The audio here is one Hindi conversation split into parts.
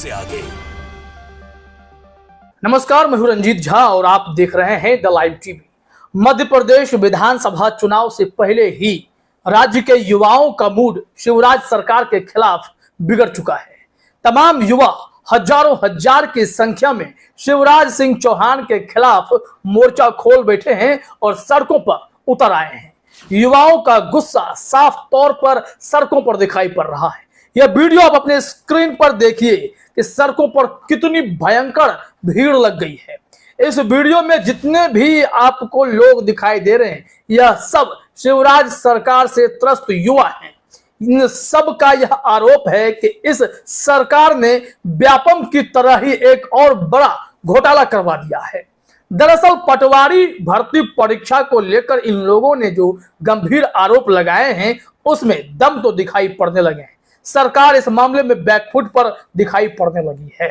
सबसे आगे। नमस्कार, मैं हूं रंजीत झा और आप देख रहे हैं the live TV. Madhya Pradesh विधानसभा चुनाव से पहले ही राज्य के युवाओं का मूड शिवराज सरकार के खिलाफ बिगड़ चुका है। तमाम युवा हजारों हजार की संख्या में शिवराज सिंह चौहान के खिलाफ मोर्चा खोल बैठे हैं और सड़कों पर उतर आए हैं। युवाओं का गुस्सा साफ तौर पर सड़कों पर दिखाई पड़ रहा है। यह वीडियो आप अपने स्क्रीन पर देखिए कि सड़कों पर कितनी भयंकर भीड़ लग गई है। इस वीडियो में जितने भी आपको लोग दिखाई दे रहे हैं, यह सब शिवराज सरकार से त्रस्त युवा हैं। इन सब का यह आरोप है कि इस सरकार ने व्यापम की तरह ही एक और बड़ा घोटाला करवा दिया है। दरअसल पटवारी भर्ती परीक्षा को लेकर इन लोगों ने जो गंभीर आरोप लगाए हैं, उसमें दम तो दिखाई पड़ने लगे हैं। सरकार इस मामले में बैकफुट पर दिखाई पड़ने लगी है।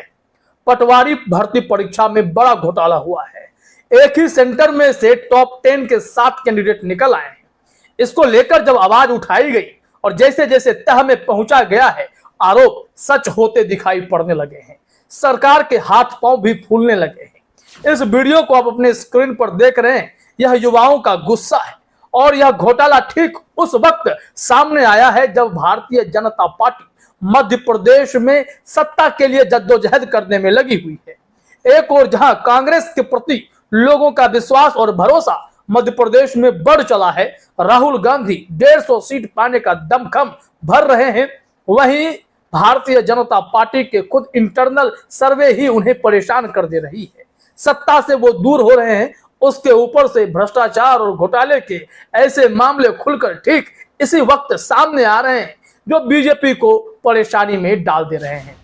पटवारी भर्ती परीक्षा में बड़ा घोटाला हुआ है। एक ही सेंटर में से टॉप 10 के 7 कैंडिडेट निकल आए हैं। इसको लेकर जब आवाज उठाई गई और जैसे जैसे तह में पहुंचा गया है, आरोप सच होते दिखाई पड़ने लगे हैं। सरकार के हाथ पांव भी फूलने लगे हैं। इस वीडियो को आप अपने स्क्रीन पर देख रहे हैं। यह युवाओं का गुस्सा है और यह घोटाला ठीक उस वक्त सामने आया है जब भारतीय जनता पार्टी मध्य प्रदेश में सत्ता के लिए जद्दोजहद करने में लगी हुई है। एक और जहां कांग्रेस के प्रति लोगों का विश्वास और भरोसा मध्य प्रदेश में बढ़ चला है, राहुल गांधी 150 सीट पाने का दमखम भर रहे हैं, वहीं भारतीय जनता पार्टी के खुद इंटरनल सर्वे ही उन्हें परेशान कर दे रही है। सत्ता से वो दूर हो रहे हैं, उसके ऊपर से भ्रष्टाचार और घोटाले के ऐसे मामले खुलकर ठीक इसी वक्त सामने आ रहे हैं जो बीजेपी को परेशानी में डाल दे रहे हैं।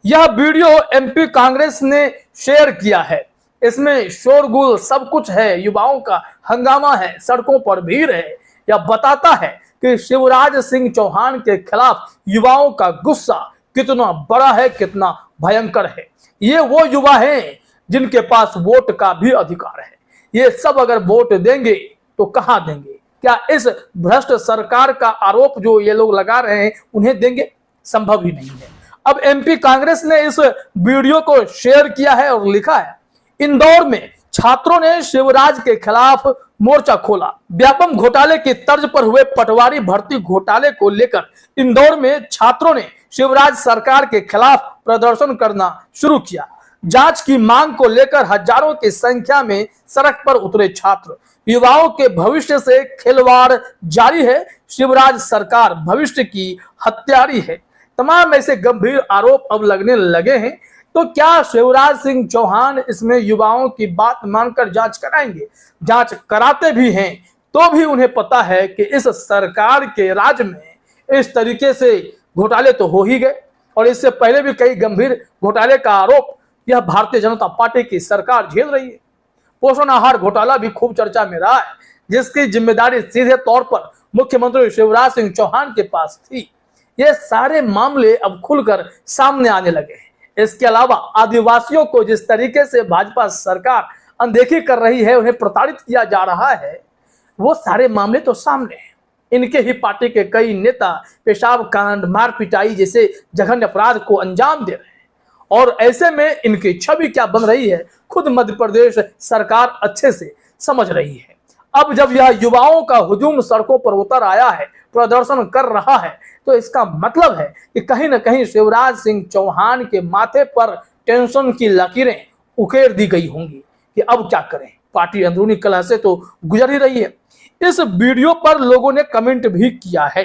यह वीडियो एमपी कांग्रेस ने शेयर किया है। इसमें शोरगुल सब कुछ है, युवाओं का हंगामा है, सड़कों पर भीड़ है। यह बताता है कि शिवराज सिंह चौहान के खिलाफ युवाओं का गुस्सा कितना बड़ा है, कितना भयंकर है। ये वो युवा हैं जिनके पास वोट का भी अधिकार है। ये सब अगर वोट देंगे तो कहां देंगे? क्या इस भ्रष्ट सरकार का आरोप जो ये लोग लगा रहे हैं उन्हें देंगे? संभव ही नहीं है। अब एमपी कांग्रेस ने इस वीडियो को शेयर किया है और लिखा है, इंदौर में छात्रों ने शिवराज के खिलाफ मोर्चा खोला। व्यापम घोटाले की तर्ज पर हुए पटवारी भर्ती घोटाले को लेकर इंदौर में छात्रों ने शिवराज सरकार के खिलाफ प्रदर्शन करना शुरू किया। जांच की मांग को लेकर हजारों की संख्या में सड़क पर उतरे छात्र। युवाओं के भविष्य से खिलवाड़ जारी है। शिवराज सरकार भविष्य की हत्यारी है। तमाम ऐसे गंभीर आरोप अब लगने लगे हैं। तो क्या शिवराज सिंह चौहान इसमें युवाओं की बात मानकर जांच कराएंगे? जांच कराते भी हैं तो भी उन्हें पता है कि इस सरकार के राज में इस तरीके से घोटाले तो हो ही गए और इससे पहले भी कई गंभीर घोटाले का आरोप यह भारतीय जनता पार्टी की सरकार झेल रही है। पोषण आहार घोटाला भी खूब चर्चा में रहा है, जिसकी जिम्मेदारी सीधे तौर पर मुख्यमंत्री शिवराज सिंह चौहान के पास थी। ये सारे मामले अब खुलकर सामने आने लगे हैं। इसके अलावा आदिवासियों को जिस तरीके से भाजपा सरकार अनदेखी कर रही है, उन्हें प्रताड़ित किया जा रहा है, वो सारे मामले तो सामने हैं। इनके ही पार्टी के कई नेता पेशाब कांड, मार पिटाई जैसे जघन्य अपराध को अंजाम दे रहे हैं और ऐसे में इनकी छवि क्या बन रही है, खुद मध्य प्रदेश सरकार अच्छे से समझ रही है। अब जब यह युवाओं का हुजूम सड़कों पर उतर आया है, प्रदर्शन कर रहा है, तो इसका मतलब है कि कहीं ना कहीं शिवराज सिंह चौहान के माथे पर टेंशन की लकीरें उकेर दी गई होंगी कि अब क्या करें। पार्टी अंदरूनी कलह से तो गुजर ही रही है। इस वीडियो पर लोगों ने कमेंट भी किया है।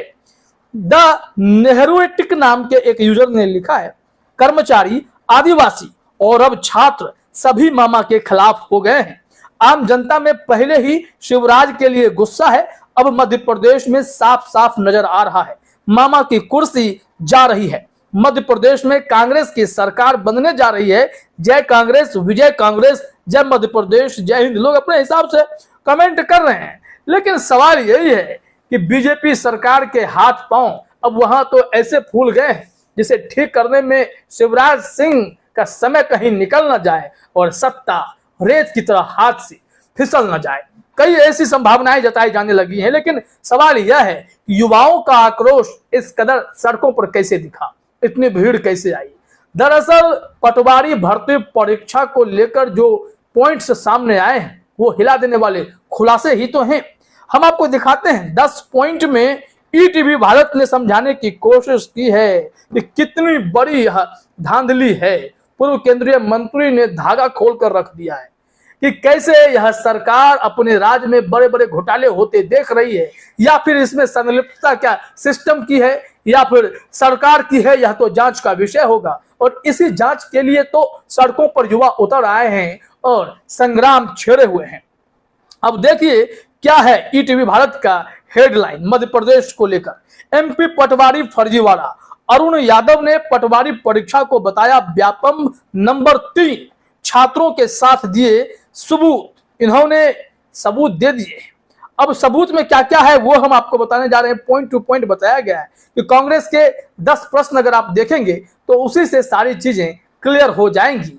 द नेहरूटिक नाम के एक यूजर ने लिखा है, कर्मचारी, आदिवासी और अब छात्र सभी मामा के खिलाफ हो गए हैं। आम जनता में पहले ही शिवराज के लिए गुस्सा है, अब मध्य प्रदेश में साफ साफ नजर आ रहा है मामा की कुर्सी जा रही है। मध्य प्रदेश में कांग्रेस की सरकार बनने जा रही है। जय कांग्रेस, विजय कांग्रेस, जय मध्य प्रदेश, जय हिंद। लोग अपने हिसाब से कमेंट कर रहे हैं, लेकिन सवाल यही है कि बीजेपी सरकार के हाथ पांव अब वहां तो ऐसे फूल गए हैं जिसे ठीक करने में शिवराज सिंह का समय कहीं निकल ना जाए और सत्ता रेत की तरह हाथ से फिसल ना जाए। कई ऐसी संभावनाएं जताई जाने लगी हैं, लेकिन सवाल यह है कि युवाओं का आक्रोश इस कदर सड़कों पर कैसे दिखा, इतनी भीड़ कैसे आई। दरअसल पटवारी भर्ती परीक्षा को लेकर जो पॉइंट्स सामने आए हैं वो हिला देने वाले खुलासे ही तो हैं। हम आपको दिखाते हैं 10 पॉइंट में ईटीवी भारत ने समझाने की कोशिश की है कि कितनी बड़ी धांधली है। पूर्व केंद्रीय मंत्री ने धागा खोलकर रख दिया है कि कैसे यह सरकार अपने राज्य में बड़े बड़े घोटाले होते देख रही है, या फिर इसमें संलिप्तता क्या सिस्टम की है या फिर सरकार की है, यह तो जांच का विषय होगा। और इसी जांच के लिए तो सड़कों पर युवा उतर आए हैं और संग्राम छेड़े हुए हैं। अब देखिए क्या है ईटीवी भारत का हेडलाइन मध्य प्रदेश को लेकर। एमपी पटवारी फर्जीवाड़ा, अरुण यादव ने पटवारी परीक्षा को बताया व्यापम नंबर 3, छात्रों के साथ दिए सबूत। इन्होंने सबूत दे दिए। अब सबूत में क्या क्या है वो हम आपको बताने जा रहे हैं। पॉइंट टू पॉइंट बताया गया है कि कांग्रेस के 10 प्रश्न अगर आप देखेंगे तो उसी से सारी चीजें क्लियर हो जाएंगी।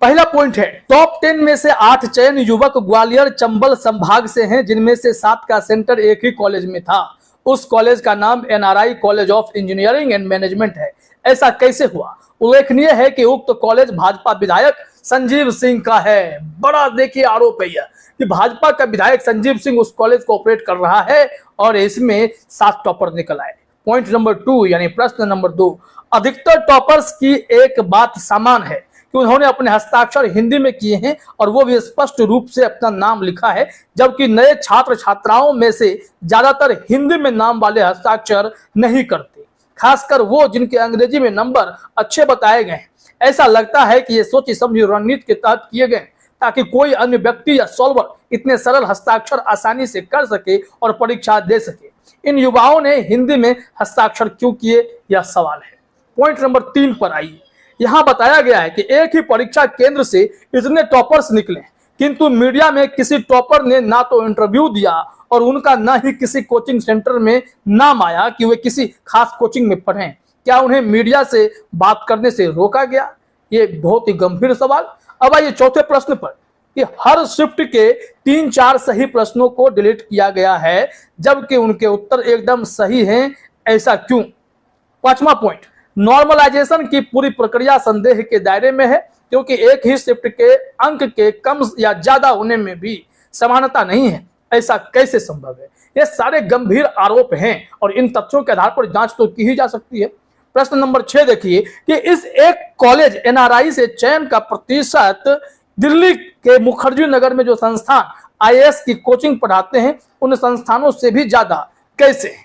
पहला पॉइंट है टॉप 10 में से 8 चयन युवक ग्वालियर चंबल संभाग से हैं, जिनमें से 7 का सेंटर एक ही कॉलेज में था। उस कॉलेज का नाम NRI college of engineering and management है। ऐसा कैसे हुआ? उल्लेखनीय है कि उक्त कॉलेज भाजपा विधायक संजीव सिंह का है। बड़ा देखिए आरोप है यह कि भाजपा का विधायक संजीव सिंह उस कॉलेज को ऑपरेट कर रहा है और इसमें 7 टॉपर निकल आए। पॉइंट नंबर 2 यानी प्रश्न नंबर 2, अधिकतर टॉपर्स की एक बात समान है कि उन्होंने अपने हस्ताक्षर हिंदी में किए हैं और वो भी स्पष्ट रूप से अपना नाम लिखा है, जबकि नए छात्र छात्राओं में से ज्यादातर हिंदी में नाम वाले हस्ताक्षर नहीं करते, खासकर वो जिनके अंग्रेजी में नंबर अच्छे बताए गए हैं। ऐसा लगता है कि ये सोची समझी रणनीति के तहत किए गए ताकि कोई अन्य व्यक्ति या सॉल्वर इतने सरल हस्ताक्षर आसानी से कर सके और परीक्षा दे सके। इन युवाओं ने हिंदी में हस्ताक्षर क्यों किए, यह सवाल है। पॉइंट नंबर 3 पर आइए। यहां बताया गया है कि एक ही परीक्षा केंद्र से इतने टॉपर्स निकले, किंतु मीडिया में किसी टॉपर ने ना तो इंटरव्यू दिया और उनका ना ही किसी कोचिंग सेंटर में नाम आया कि वे किसी खास कोचिंग में पढ़ें। क्या उन्हें मीडिया से बात करने से रोका गया? ये बहुत ही गंभीर सवाल। अब आइए चौथे प्रश्न पर कि हर शिफ्ट के 3-4 सही प्रश्नों को डिलीट किया गया है जबकि उनके उत्तर एकदम सही हैं, ऐसा क्यों? 5वां पॉइंट, नॉर्मलाइजेशन की पूरी प्रक्रिया संदेह के दायरे में है क्योंकि एक ही शिफ्ट के अंक के कम या ज्यादा होने में भी समानता नहीं है। ऐसा कैसे संभव है? ये सारे गंभीर आरोप हैं और इन तथ्यों के आधार पर जांच तो की ही जा सकती है। प्रश्न नंबर 6 देखिए कि इस एक कॉलेज एनआरआई से चयन का प्रतिशत दिल्ली के मुखर्जी नगर में जो संस्थान आईएएस की कोचिंग पढ़ाते हैं उन संस्थानों से भी ज्यादा कैसे है?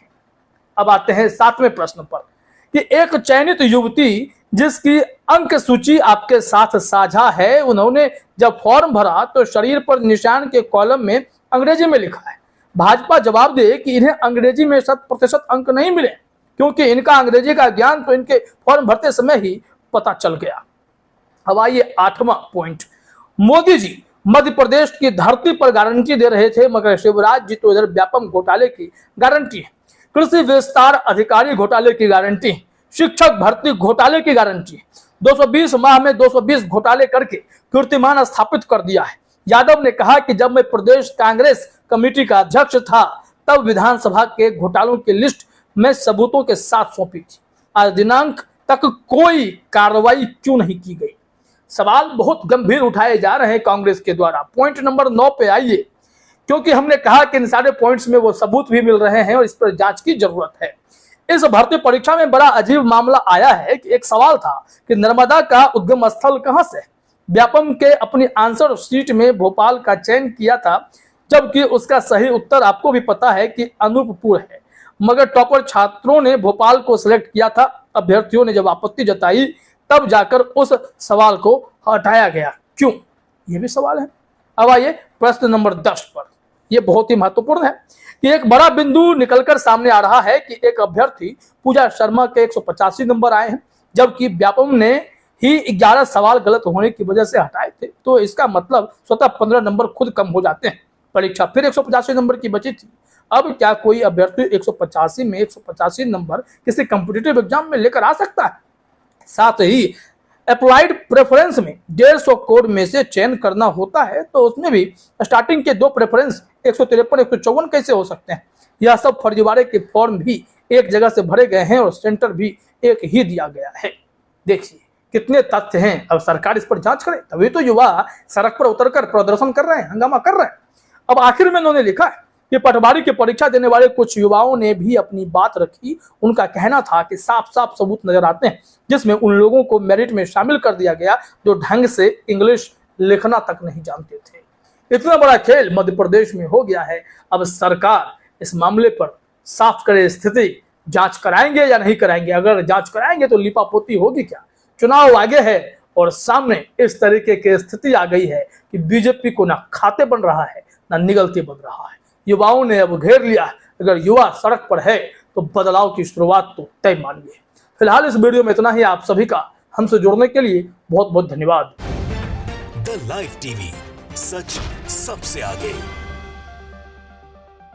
अब आते हैं 7वें प्रश्न पर कि एक चयनित युवती जिसकी अंक सूची आपके साथ साझा है, उन्होंने जब फॉर्म भरा तो शरीर पर निशान के कॉलम में अंग्रेजी में लिखा है। भाजपा जवाब दे कि इन्हें अंग्रेजी में 100% अंक नहीं मिले क्योंकि इनका अंग्रेजी का ज्ञान तो इनके फॉर्म भरते समय ही पता चल गया। अब आइए 8वां पॉइंट, मोदी जी मध्य प्रदेश की धरती पर गारंटी दे रहे थे मगर शिवराज जी तो इधर व्यापम घोटाले की गारंटी है, कृषि विस्तार अधिकारी घोटाले की गारंटी, शिक्षक भर्ती घोटाले की गारंटी, 220 माह में 220 घोटाले करके कीर्तिमान स्थापित कर दिया है। यादव ने कहा कि जब मैं प्रदेश कांग्रेस कमेटी का अध्यक्ष था तब विधानसभा के घोटालों की लिस्ट में सबूतों के साथ सौंपी थी। आज दिनांक तक कोई कार्रवाई क्यों नहीं की गई? सवाल बहुत गंभीर उठाए जा रहे हैं कांग्रेस के द्वारा। पॉइंट नंबर 9 पे आइए क्योंकि हमने कहा कि इन सारे पॉइंट्स में वो सबूत भी मिल रहे हैं और इस पर जांच की जरूरत है। इस भर्ती परीक्षा में बड़ा अजीब मामला आया है कि एक सवाल था कि नर्मदा का उद्गम स्थल कहां से है। व्यापम के अपनी आंसर शीट में भोपाल का चयन किया था जबकि उसका सही उत्तर आपको भी पता है कि अनूपपुर है, मगर टॉपर छात्रों ने भोपाल को सिलेक्ट किया था। अभ्यर्थियों ने जब आपत्ति जताई तब जाकर उस सवाल को हटाया गया, क्यों? यह भी सवाल है। अब आइए प्रश्न नंबर 10 पर। यह बहुत ही महत्वपूर्ण है कि एक बड़ा बिंदु निकलकर सामने आ रहा है कि एक अभ्यर्थी पूजा शर्मा के 185 नंबर आए हैं जबकि व्यापम ने ही 11 सवाल गलत होने की वजह से हटाए थे। तो इसका मतलब स्वतः 15 नंबर खुद कम हो जाते हैं। परीक्षा फिर 185 नंबर की बची थी। अब क्या कोई अभ्यर्थी 185 में 185 नंबर किसी कॉम्पिटिटिव एग्जाम में लेकर आ सकता है? साथ ही अप्लाइड प्रेफरेंस में 150 कोड में से चयन करना होता है तो उसमें भी स्टार्टिंग के 2 प्रेफरेंस 153 154 कैसे हो सकते हैं? यह सब फर्जीवाड़े के फॉर्म भी एक जगह से भरे गए हैं और सेंटर भी एक ही दिया गया है। देखिए कितने तथ्य हैं, अब सरकार इस पर जांच करे, तभी तो युवा सड़क पर उतरकर प्रदर्शन कर रहे हैं, हंगामा कर रहे हैं। अब आखिर में उन्होंने लिखा है कि पटवारी की परीक्षा देने वाले कुछ युवाओं ने भी अपनी बात रखी। उनका कहना था कि साफ साफ सबूत नजर आते हैं जिसमें उन लोगों को मेरिट में शामिल कर दिया गया जो ढंग से इंग्लिश लिखना तक नहीं जानते थे। इतना बड़ा खेल मध्य प्रदेश में हो गया है। अब सरकार इस मामले पर साफ करे स्थिति, जांच कराएंगे या नहीं कराएंगे। अगर जांच कराएंगे तो लिपापोती होगी क्या? चुनाव आगे है और सामने इस तरीके की स्थिति आ गई है कि बीजेपी को ना खाते बन रहा है ना निगलती बन रहा है। युवाओं ने अब घेर लिया। अगर युवा सड़क पर है तो बदलाव की शुरुआत तो तय मानिए। फिलहाल इस वीडियो में इतना ही। आप सभी का हमसे जुड़ने के लिए बहुत बहुत धन्यवाद। द लाइव टीवी, सच सबसे आगे।